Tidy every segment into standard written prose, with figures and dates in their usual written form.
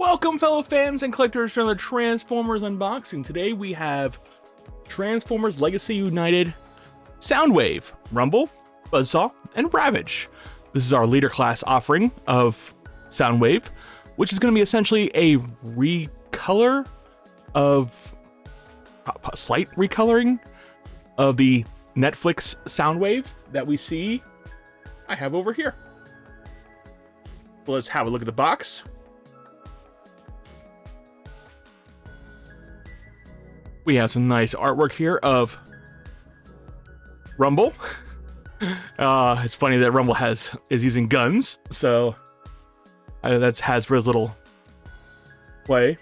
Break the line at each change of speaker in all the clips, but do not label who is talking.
Welcome, fellow fans and collectors, to another Transformers unboxing. Today we have Transformers Legacy United Soundwave, Rumble, Buzzsaw, and Ravage. This is our leader class offering of Soundwave, which is going to be essentially a recolor of a slight recoloring of the Netflix Soundwave that we see I have over here. Let's have a look at the box. We have some nice artwork here of Rumble. It's funny that Rumble is using guns, so that's Hasbro's little play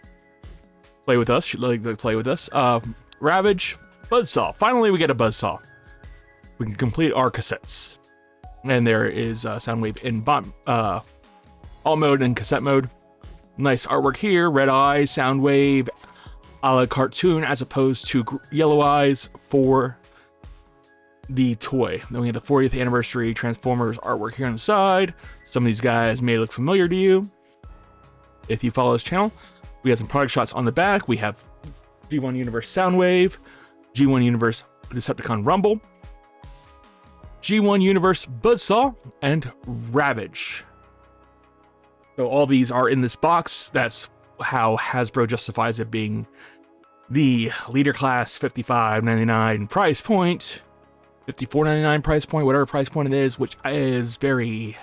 with us. She'd like to play with us. Ravage, Buzzsaw. Finally, we get a Buzzsaw. We can complete our cassettes, and there is Soundwave in alt mode and cassette mode. Nice artwork here. Red eyes, Soundwave, a la cartoon, as opposed to yellow eyes for the toy. Then we have the 40th anniversary Transformers artwork here on the side. Some of these guys may look familiar to you if you follow this channel. We have some product shots on the back. We have G1 Universe Soundwave, G1 Universe Decepticon Rumble, G1 Universe Buzzsaw, and Ravage. So all these are in this box. That's how Hasbro justifies it being the leader class $55.99 price point, $54.99 price point, whatever price point it is, which is very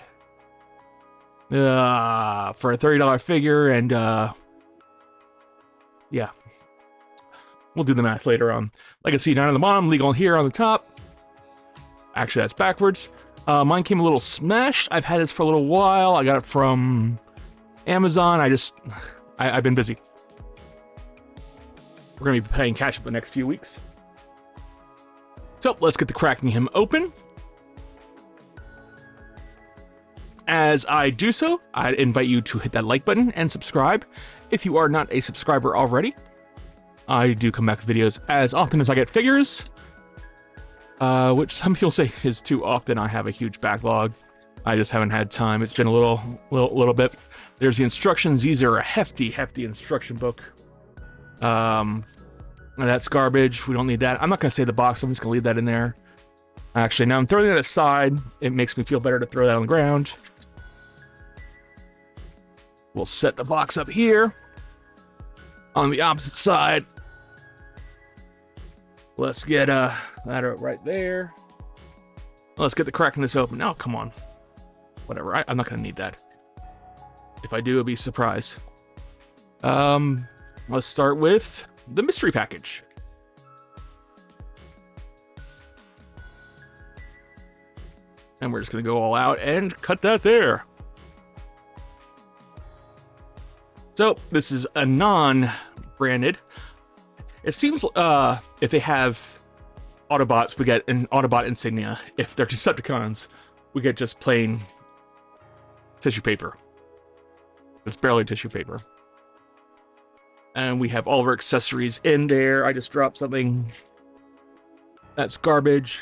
for a $30 figure. And yeah, we'll do the math later on. Legacy 9 on the bottom, legal here on the top. Actually, that's backwards. Mine came a little smashed. I've had this for a little while. I got it from Amazon. I've been busy. We're going to be playing catch up the next few weeks. So let's get the cracking him open. As I do so, I invite you to hit that like button and subscribe if you are not a subscriber already. I do come back with videos as often as I get figures, which some people say is too often. I have a huge backlog. I just haven't had time. It's been a little bit. There's the instructions. These are a hefty instruction book. That's garbage. We don't need that. I'm not going to say the box. I'm just going to leave that in there. Actually, now I'm throwing that aside. It makes me feel better to throw that on the ground. We'll set the box up here on the opposite side. Let's get that right there. Let's get the cracking this open. Oh, come on. Whatever. I'm not going to need that. If I do, it'll be a surprise. Let's start with the mystery package. And we're just going to go all out and cut that there. So this is a non-branded. It seems if they have Autobots, we get an Autobot insignia. If they're Decepticons, we get just plain tissue paper. It's barely tissue paper. And we have all of our accessories in there. I just dropped something. That's garbage.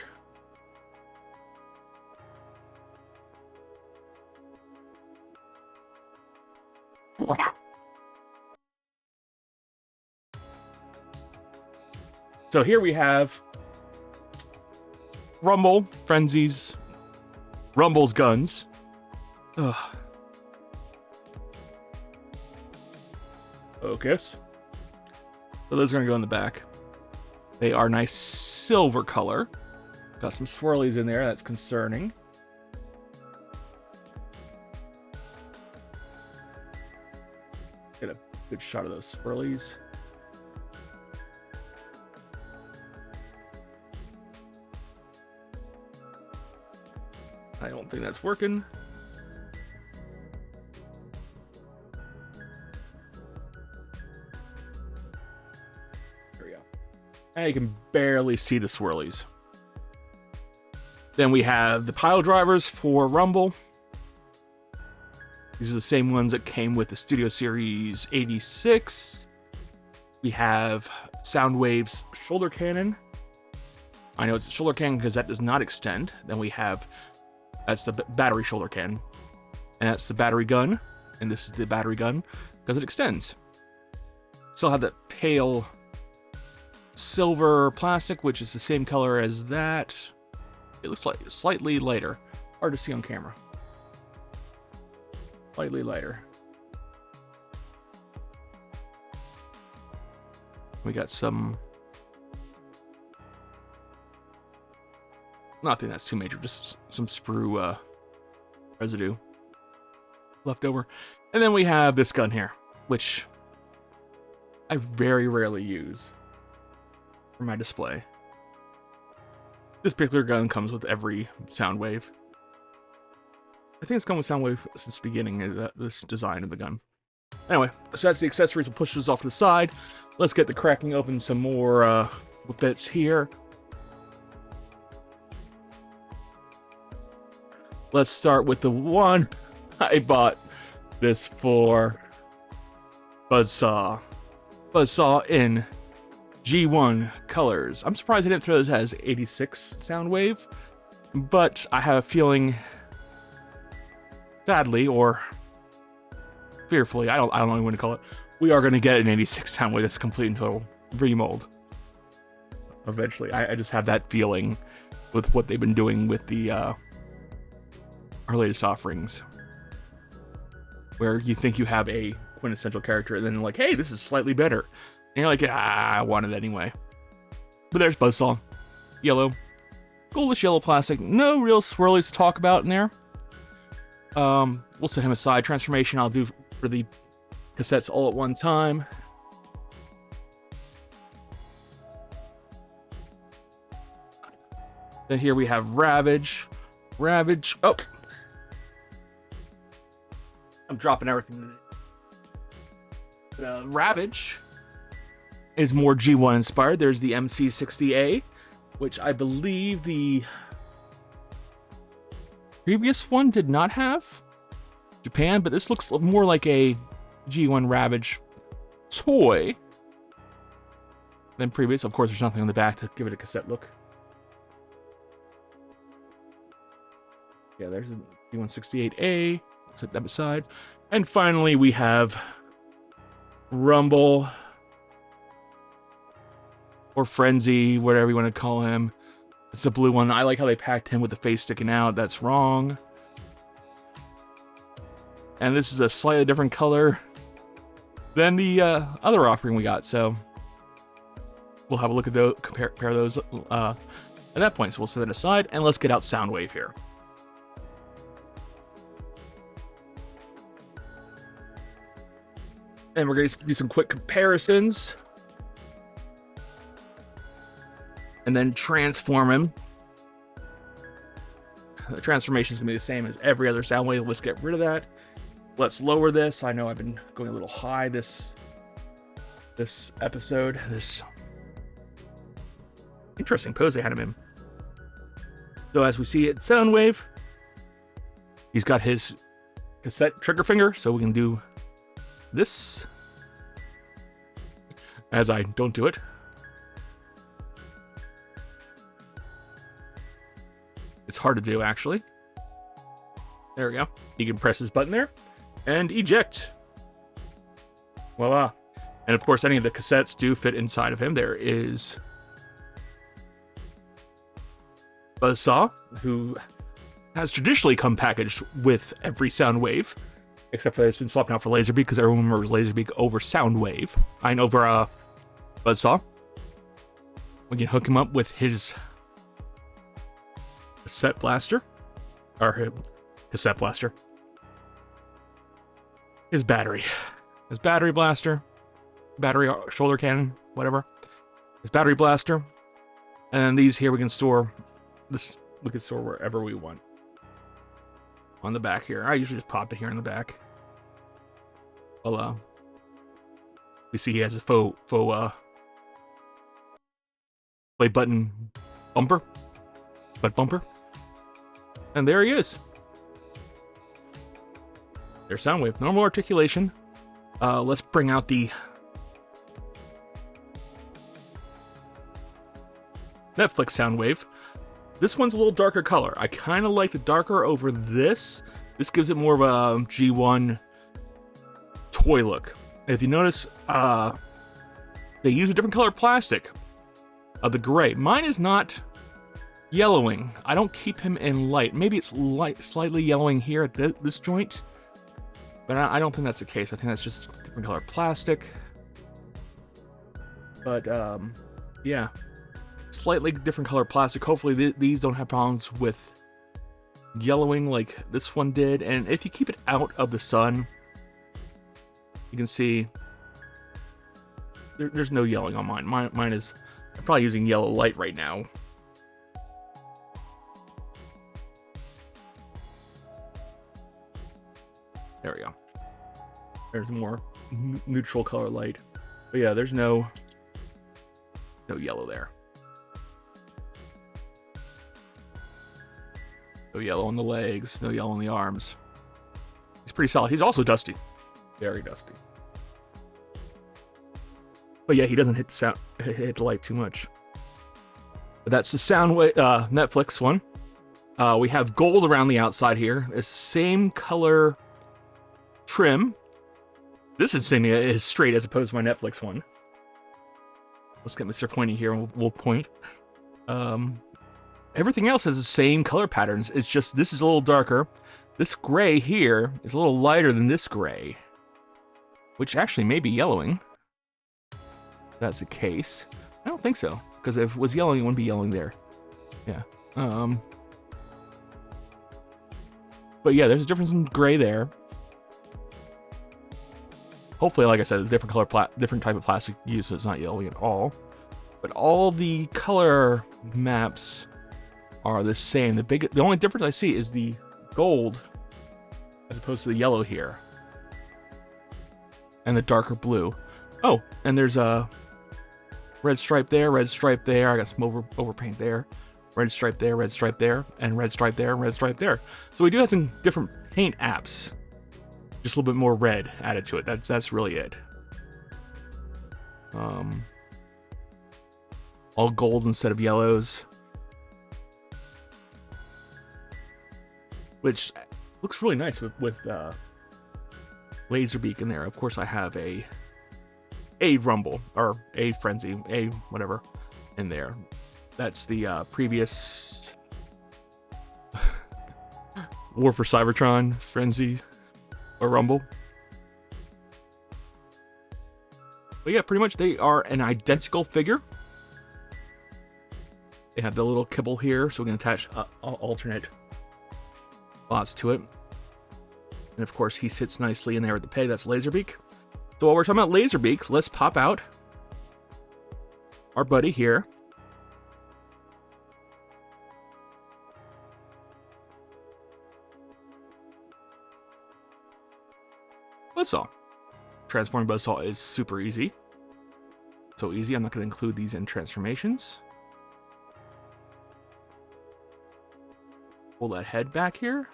So here we have Rumble, Frenzies, Rumble's guns. Ugh. Focus. So those are going to go in the back. They are nice silver color. Got some swirlies in there. That's concerning. Get a good shot of those swirlies. I don't think that's working. And you can barely see the swirlies. Then we have the pile drivers for Rumble. These are the same ones that came with the Studio Series 86. We have Soundwave's shoulder cannon. I know it's a shoulder cannon because that does not extend. Then we have, that's the battery shoulder cannon. And that's the battery gun. And this is the battery gun. because it extends. Still have that pale silver plastic, which is the same color as that. It looks like slightly lighter. Hard to see on camera. Slightly lighter. We got some... Nothing that's too major, just some sprue residue left over. And then we have this gun here, which I very rarely use for my display. This particular gun comes with every Soundwave. I think it's come with Soundwave since the beginning of this design of the gun. Anyway, so that's the accessories. We'll push those off to the side. Let's get the cracking open some more bits here. Let's start with the one I bought this for. Buzzsaw. Buzzsaw in G1 colors. I'm surprised I didn't throw this as 86 Soundwave, but I have a feeling, sadly or fearfully, I don't know what to call it, we are going to get an 86 Soundwave that's complete and total remold eventually. I just have that feeling with what they've been doing with the our latest offerings, where you think you have a quintessential character and then like, hey, this is slightly better, and you're like, I want it anyway. But there's Buzzsaw, yellow, goldish yellow plastic, no real swirlies to talk about in there. We'll set him aside. Transformation I'll do for the cassettes all at one time. Then here we have Ravage. Ravage, oh, I'm dropping everything. Ravage is more G1 inspired. There's the MC60A, which I believe the previous one did not have. Japan, but this looks more like a G1 Ravage toy than previous. Of course, there's nothing on the back to give it a cassette look. Yeah, there's a G168A. Set that aside. And finally, we have Rumble or Frenzy, whatever you want to call him. It's a blue one. I like how they packed him with the face sticking out. That's wrong. And this is a slightly different color than the other offering we got. So we'll have a look at those, compare those at that point. So we'll set that aside and let's get out Soundwave here. And we're going to do some quick comparisons. And then transform him. The transformation is going to be the same as every other Soundwave. Let's get rid of that. Let's lower this. I know I've been going a little high this episode. This interesting pose they had him in. So as we see it, Soundwave, he's got his cassette trigger finger, so we can do this as I don't do it. It's hard to do, actually. There we go. You can press this button there and eject. Voila. And of course, any of the cassettes do fit inside of him. There is Buzzsaw, who has traditionally come packaged with every Soundwave, except for that it's been swapped out for Laserbeak, because everyone remembers Laserbeak over Soundwave. Over Buzzsaw. We can hook him up with his cassette blaster. Or his cassette blaster. His battery. His battery blaster. Battery shoulder cannon, whatever. His battery blaster. And these here we can store this, we can store wherever we want. On the back here. I usually just pop it here in the back. Well, we see he has a faux play button bumper. Butt bumper. And there he is. There's Soundwave. Normal articulation. Let's bring out the Netflix Soundwave. This one's a little darker color. I kind of like the darker over this. This gives it more of a G1 toy look. If you notice, they use a different color plastic of the gray. Mine is not yellowing. I don't keep him in light. Maybe it's light, slightly yellowing here at this joint, but I don't think that's the case. I think that's just different color plastic. But yeah, slightly different color plastic. Hopefully these don't have problems with yellowing like this one did. And if you keep it out of the sun, you can see there's no yellowing on mine. Mine is, I'm probably using yellow light right now. There we go. There's more neutral color light. But yeah, there's no yellow there. No yellow on the legs, no yellow on the arms. He's pretty solid. He's also dusty. Very dusty. But yeah, he doesn't hit the light too much. But that's the Soundwave Netflix one. We have gold around the outside here. The same color trim. This insignia is straight as opposed to my Netflix one. Let's get Mr. Pointy here and we'll point. Everything else has the same color patterns. It's just this is a little darker. This gray here is a little lighter than this gray, which actually may be yellowing. If that's the case. I don't think so, because if it was yellowing, it wouldn't be yellowing there. Yeah. But yeah, there's a difference in gray there. Hopefully, like I said, a different color, different type of plastic used, so it's not yellowing at all. But all the color maps are the same. The only difference I see is the gold as opposed to the yellow here. And the darker blue. Oh, and there's a red stripe there, red stripe there. I got some overpaint there. Red stripe there, red stripe there, and red stripe there, and red stripe there. So we do have some different paint apps. Just a little bit more red added to it. That's really it. All gold instead of yellows. Which looks really nice with Laserbeak in there. Of course, I have a Rumble, or a Frenzy, a whatever, in there. That's the previous War for Cybertron, Frenzy, or Rumble. But yeah, pretty much they are an identical figure. They have the little kibble here, so we can attach alternate spots to it. And of course, he sits nicely in there with the peg. That's Laserbeak. So while we're talking about Laserbeak, let's pop out our buddy here. Buzzsaw. Transforming Buzzsaw is super easy. So easy, I'm not going to include these in transformations. Pull that head back here.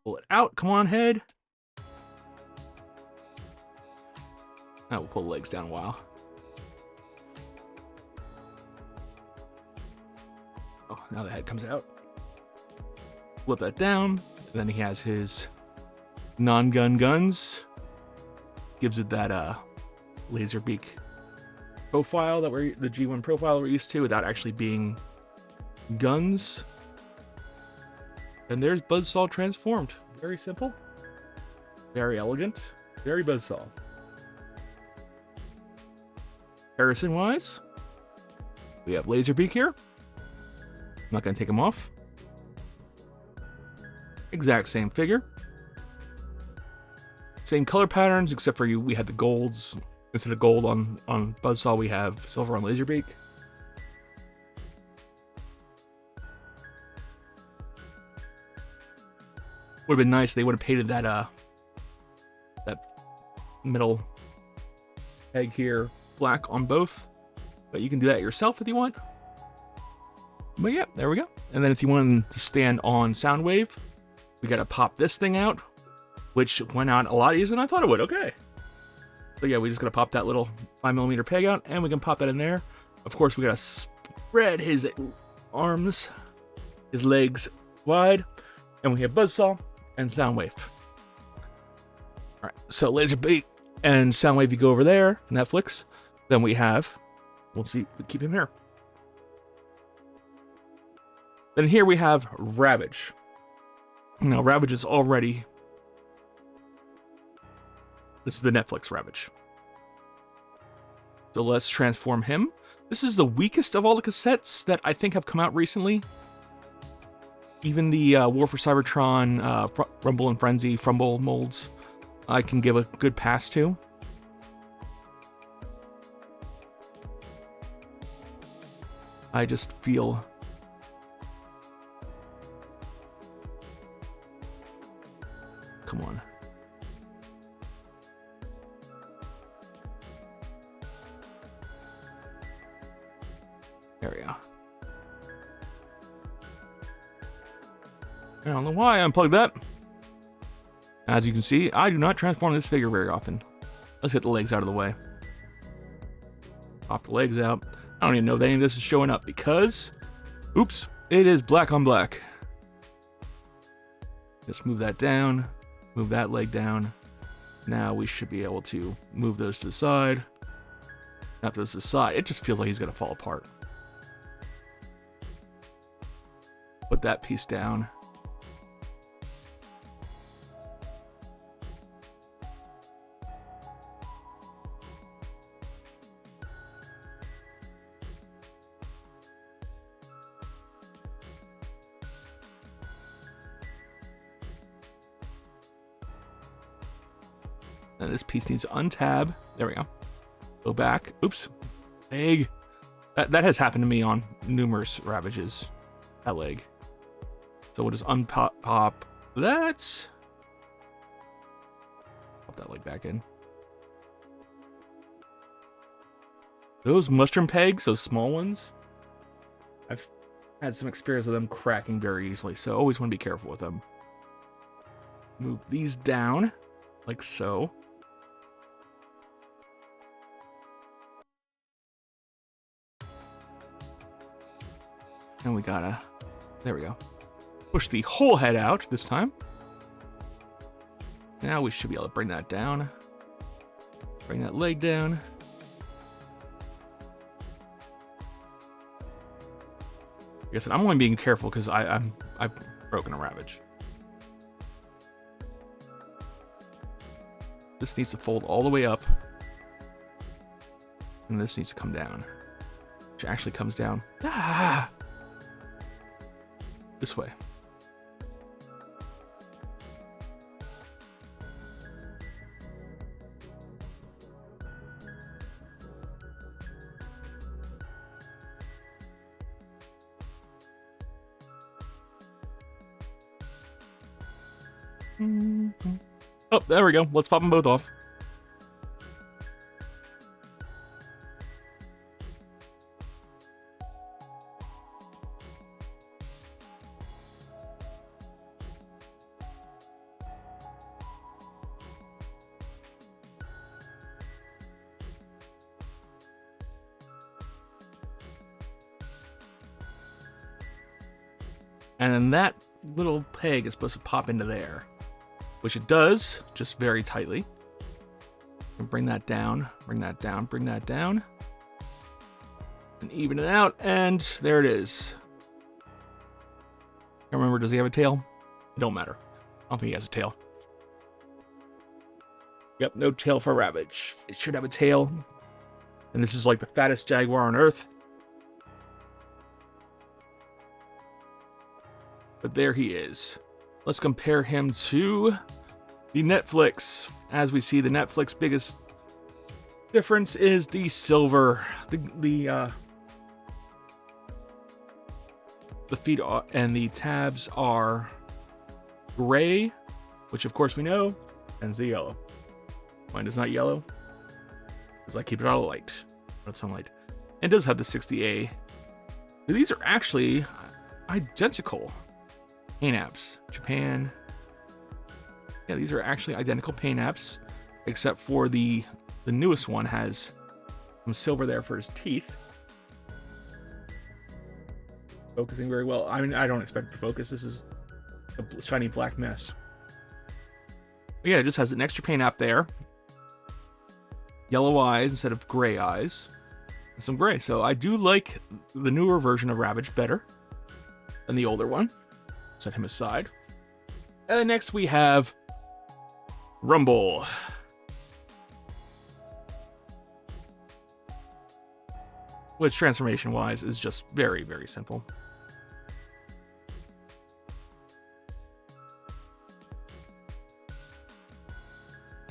Pull it out. Come on, head. Now we'll pull the legs down a while. Oh, now the head comes out. Flip that down. And then he has his non-gun guns. Gives it that Laserbeak profile that the G1 profile we're used to without actually being guns. And there's Buzzsaw transformed. Very simple, very elegant, very Buzzsaw. Comparison wise, we have Laserbeak here. I'm not going to take him off. Exact same figure. Same color patterns, except for we had the golds. Instead of gold on Buzzsaw, we have silver on Laserbeak. Would have been nice. They would have painted that middle peg here black on both, but you can do that yourself if you want. But yeah, there we go. And then if you want to stand on Soundwave, we got to pop this thing out, which went out a lot easier than I thought it would. Okay. So yeah, we just got to pop that little 5mm peg out, and we can pop that in there. Of course, we got to spread his arms, his legs wide, and we have Buzzsaw and Soundwave. All right, so Laserbeak and Soundwave, you go over there, Netflix. Then we have, we'll see, we keep him here. Then here we have Ravage. Now, Ravage is already, this is the Netflix Ravage. So let's transform him. This is the weakest of all the cassettes that I think have come out recently. Even the War for Cybertron, Rumble and Frenzy, Frumble molds, I can give a good pass to. I just feel... Come on. There we go. I don't know why I unplugged that. As you can see, I do not transform this figure very often. Let's get the legs out of the way. Pop the legs out. I don't even know if any of this is showing up because, oops, it is black on black. Just move that down, move that leg down. Now we should be able to move those to the side. Not those to the side. It just feels like he's gonna fall apart. Put that piece down. And this piece needs to untab. There we go. Go back. Oops. Leg. That has happened to me on numerous Ravages. That leg. So we'll just unpop that. Pop that leg back in. Those mushroom pegs, those small ones, I've had some experience with them cracking very easily, so always want to be careful with them. Move these down, like so. And we gotta, there we go. Push the whole head out this time. Now we should be able to bring that down. Bring that leg down. Like I said, I'm only being careful because I've broken a Ravage. This needs to fold all the way up. And this needs to come down. Which actually comes down. Ah! This way. Oh, there we go. Let's pop them both off. And then that little peg is supposed to pop into there, which it does, just very tightly. And bring that down, bring that down, bring that down. And even it out, and there it is. I remember, does he have a tail? It don't matter. I don't think he has a tail. Yep, no tail for Ravage. It should have a tail. And this is like the fattest jaguar on Earth. But there he is. Let's compare him to the Netflix. As we see, the Netflix biggest difference is the silver. The feet and the tabs are gray, which of course we know, and the yellow. Mine is not yellow, because I keep it out of light, not sunlight. It does have the 60A. These are actually identical paint apps. Japan. Yeah, these are actually identical paint apps, except for the newest one has some silver there for his teeth. Focusing very well. I mean, I don't expect it to focus. This is a shiny black mess. But yeah, it just has an extra paint app there. Yellow eyes instead of gray eyes. And some gray. So I do like the newer version of Ravage better than the older one. Set him aside. And next we have Rumble. Which transformation-wise is just very, very simple.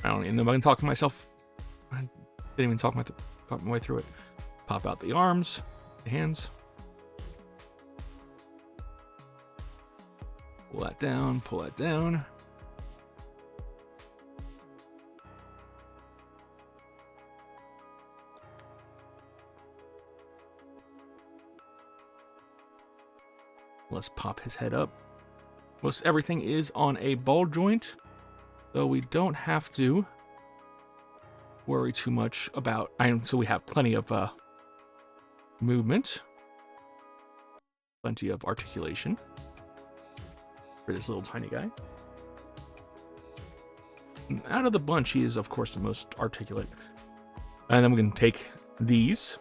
I don't even know if I can talk to myself. I didn't even talk my way through it. Pop out the arms, the hands. Pull that down, pull that down. Let's pop his head up. Most everything is on a ball joint, so we don't have to worry too much about. So we have plenty of movement, plenty of articulation for this little tiny guy. And out of the bunch, he is of course the most articulate. And then we can take these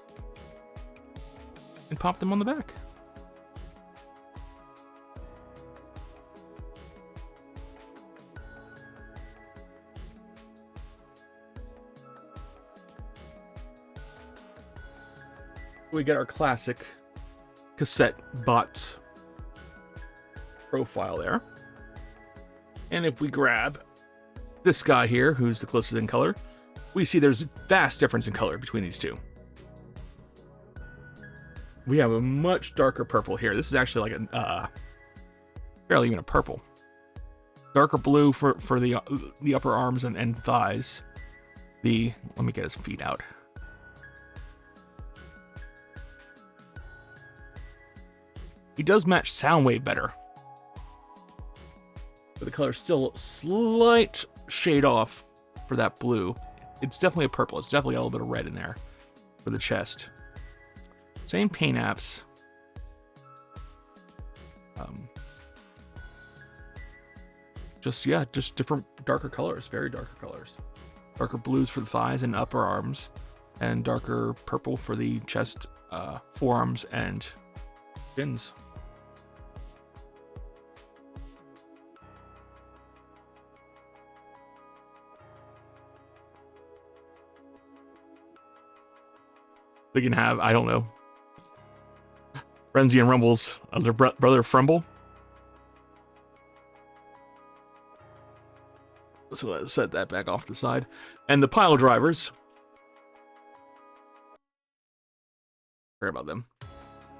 and pop them on the back. We get our classic cassette bot profile there. And if we grab this guy here, who's the closest in color, we see there's a vast difference in color between these two. We have a much darker purple here. This is actually like a barely even a purple. Darker blue for the upper arms and thighs. Let me get his feet out. He does match Soundwave better. But the color's still slight shade off for that blue. It's definitely a purple. It's definitely a little bit of red in there for the chest. Same paint apps. Just different darker colors, very darker colors. Darker blues for the thighs and upper arms, and darker purple for the chest, forearms, and shins. They can have, I don't know, Frenzy and Rumble's other brother Frumble. So let's set that back off to the side. And the pile drivers. Sorry about them.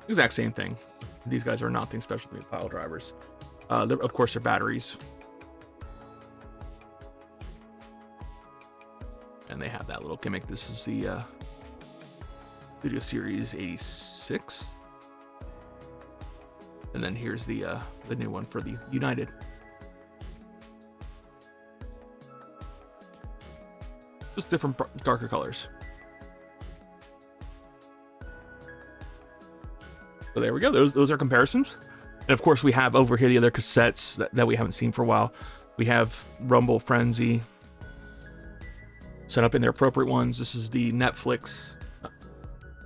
Exact same thing. These guys are nothing special to the pile drivers. Of course, they're batteries. And they have that little gimmick. This is the Video Series 86. And then here's the new one for the United. Just different darker colors. So there we go. Those are comparisons. And of course we have over here the other cassettes that we haven't seen for a while. We have Rumble, Frenzy set up in their appropriate ones. This is the Netflix,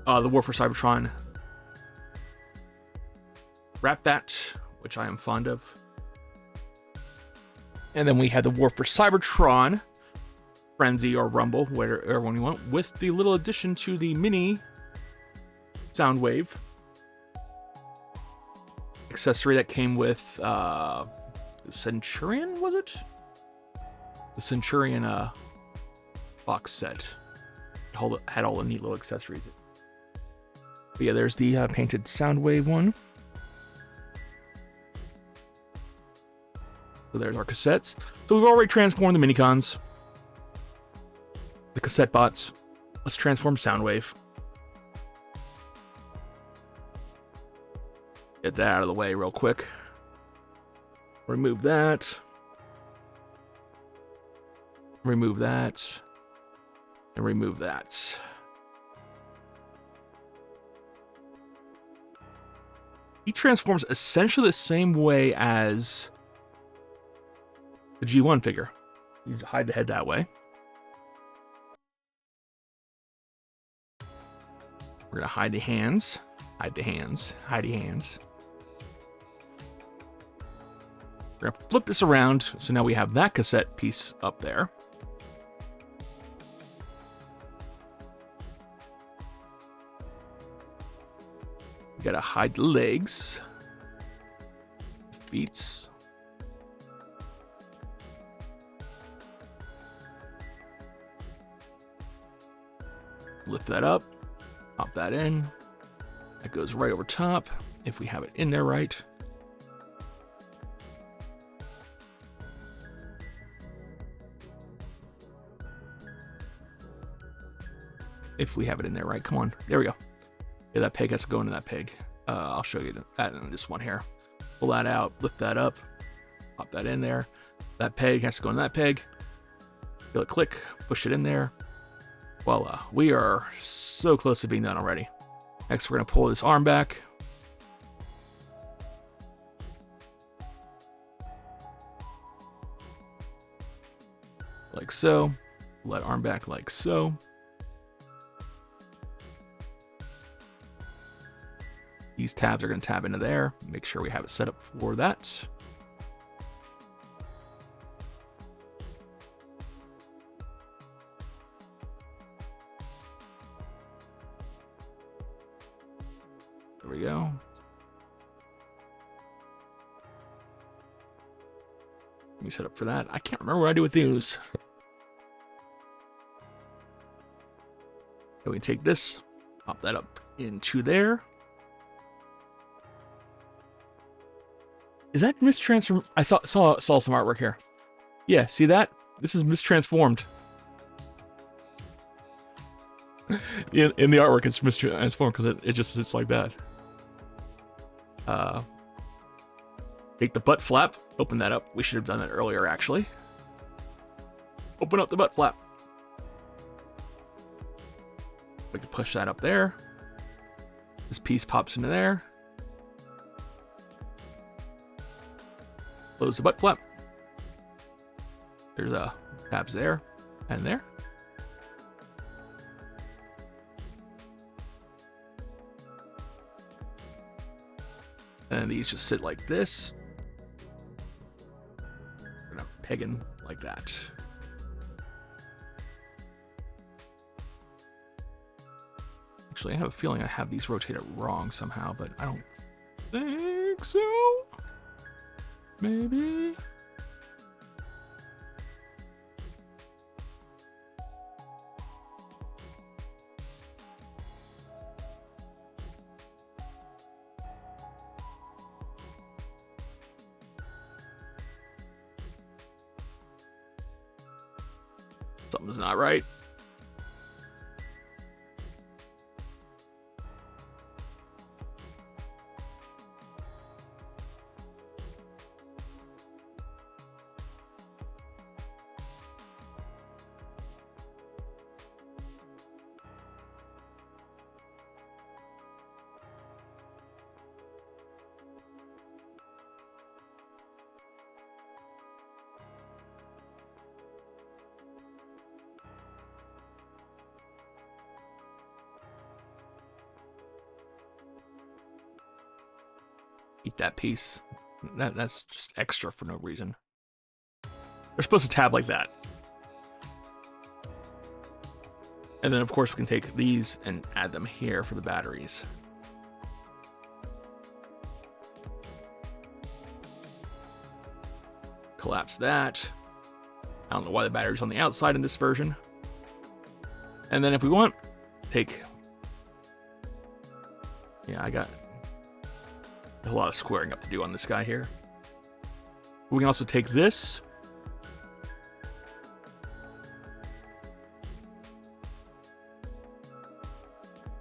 the War for Cybertron Rap That, which I am fond of. And then we had the War for Cybertron Frenzy or Rumble, whatever one you want, with the little addition to the mini Soundwave accessory that came with the Centurion, was it? The Centurion box set. It had all the neat little accessories. But yeah, there's the painted Soundwave one. So there's our cassettes. So we've already transformed the minicons, the cassette bots. Let's transform Soundwave. Get that out of the way real quick. Remove that. Remove that. And remove that. He transforms essentially the same way as the G1 figure. You hide the head that way. We're gonna hide the hands. Hide the hands. Hide the hands. We're gonna flip this around, so now we have that cassette piece up there. We gotta hide the legs, feet. Lift that up, pop that in. That goes right over top, if we have it in there right. If we have it in there right, come on, there we go. Yeah, that peg has to go into that peg. I'll show you that in this one here. Pull that out, lift that up, pop that in there. That peg has to go in that peg. Feel it click, push it in there. Voila, we are so close to being done already. Next, we're gonna pull this arm back. Like so. Pull that arm back like so. These tabs are going to tab into there. Make sure we have it set up for that. There we go. Let me set up for that. I can't remember what I do with these. So we take this, pop that up into there. Is that mistransform? I saw some artwork here. Yeah, see that? This is mistransformed. in the artwork, it's mistransformed because it just sits like that. Take the butt flap, open that up. We should have done that earlier, actually. Open up the butt flap. We can push that up there. This piece pops into there. Close the butt flap. There's tabs there and there. And these just sit like this. We're gonna peg in like that. Actually, I have a feeling I have these rotated wrong somehow, but I don't think so. Maybe. Something's not right. Eat that piece. That's just extra for no reason. They're supposed to tab like that. And then of course we can take these and add them here for the batteries. Collapse that. I don't know why the battery's on the outside in this version. And then if we want, take... Yeah, I got a lot of squaring up to do on this guy here. We can also take this.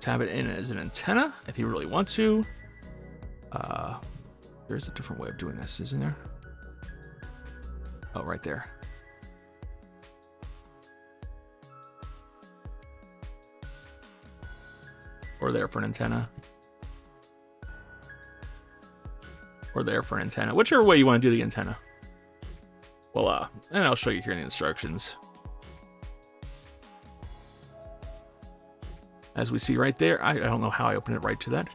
Tab it in as an antenna if you really want to. There's a different way of doing this, isn't there? Oh, right there. Or there for an antenna. Or there for an antenna. Whichever way you want to do the antenna. Voila. And I'll show you here in the instructions. As we see right there, I don't know how I opened it right to that.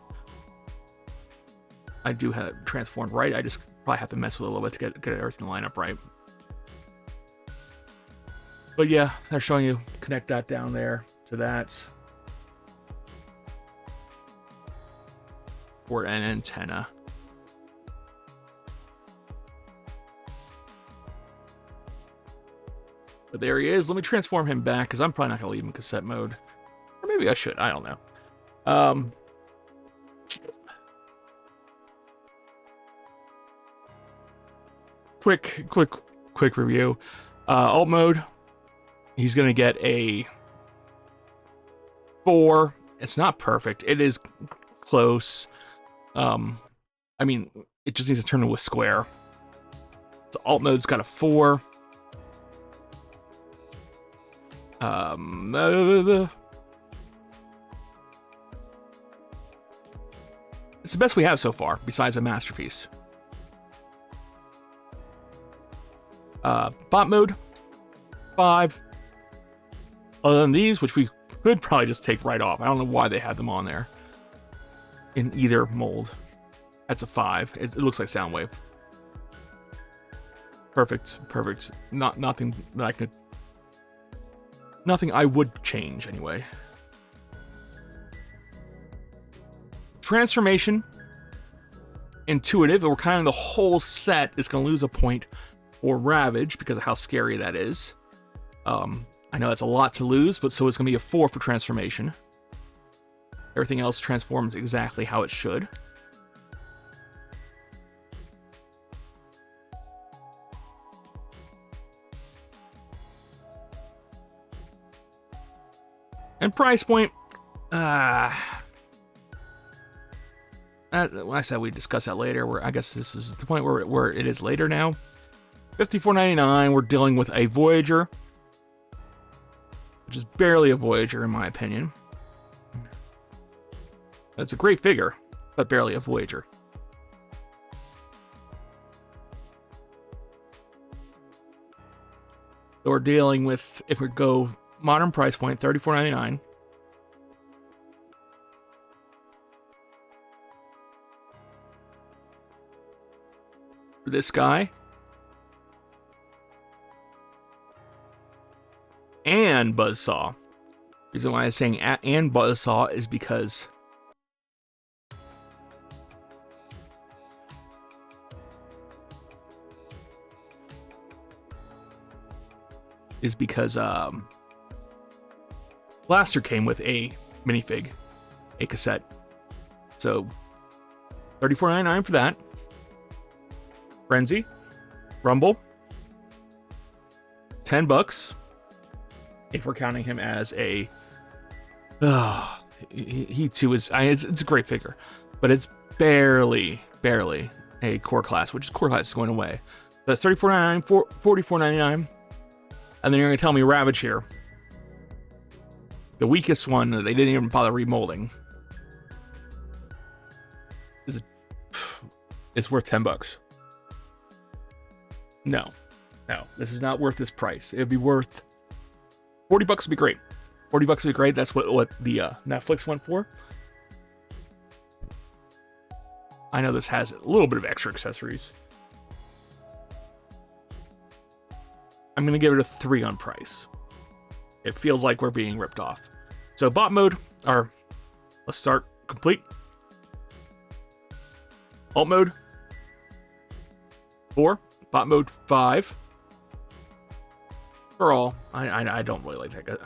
I do have it transformed right. I just probably have to mess with it a little bit to get everything to line up right. But yeah, they're showing you connect that down there to that. For an antenna. But there he is. Let me transform him back, because I'm probably not going to leave him in cassette mode. Or maybe I should. I don't know. Quick review. Alt mode. He's going to get a 4. It's not perfect. It is close. I mean, it just needs to turn into a square. So alt mode's got a 4. It's the best we have so far, besides a masterpiece. Bot mode, 5. Other than these, which we could probably just take right off. I don't know why they had them on there. In either mold. That's a 5. It looks like Soundwave. Perfect. Nothing that I could... Nothing I would change, anyway. Transformation. Intuitive. We're kind of the whole set is going to lose a point for Ravage because of how scary that is. I know that's a lot to lose, but so it's going to be a 4 for transformation. Everything else transforms exactly how it should. And price point, when I said we'd discuss that later, I guess this is the point where it is later now. $54.99, we're dealing with a Voyager, which is barely a Voyager in my opinion. That's a great figure, but barely a Voyager. So we're dealing with, if we go modern price point, $34.99. For this guy. And Buzzsaw. The reason why I'm saying and Buzzsaw is because Blaster came with a minifig, a cassette. So $34.99 for that. Frenzy, Rumble, $10 if we're counting him as a. He too is. It's a great figure, but it's barely a core class, which is core class is going away. That's $34.99, $44.99, and then you're going to tell me Ravage here. The weakest one that they didn't even bother remolding it's worth $10. No, this is not worth this price. It'd be worth $40 would be great. $40 would be great. That's what the Netflix went for. I know this has a little bit of extra accessories. I'm gonna give it a 3 on price. It feels like we're being ripped off. So bot mode, or let's start complete. Alt mode, 4. Bot mode, 5. For all, I don't really like that.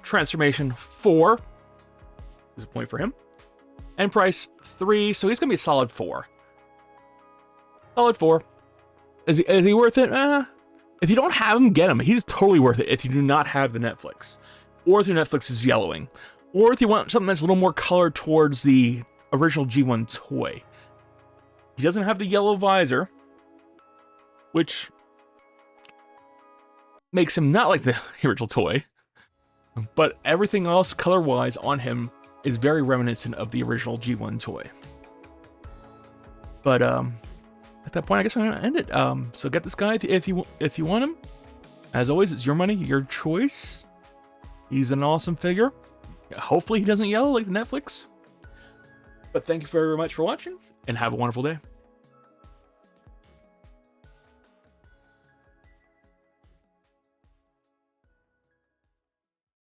Transformation, 4. Is a point for him. And price, 3. So he's gonna be a solid 4. Solid 4. Is he worth it? If you don't have him, get him. He's totally worth it if you do not have the Netflix. Or if your Netflix is yellowing. Or if you want something that's a little more colored towards the original G1 toy. He doesn't have the yellow visor, which makes him not like the original toy. But everything else, color-wise, on him is very reminiscent of the original G1 toy. But, at that point, I guess I'm gonna end it. So get this guy if you want him. As always, it's your money, your choice. He's an awesome figure. Hopefully he doesn't yell like Netflix. But thank you very much for watching, and have a wonderful day.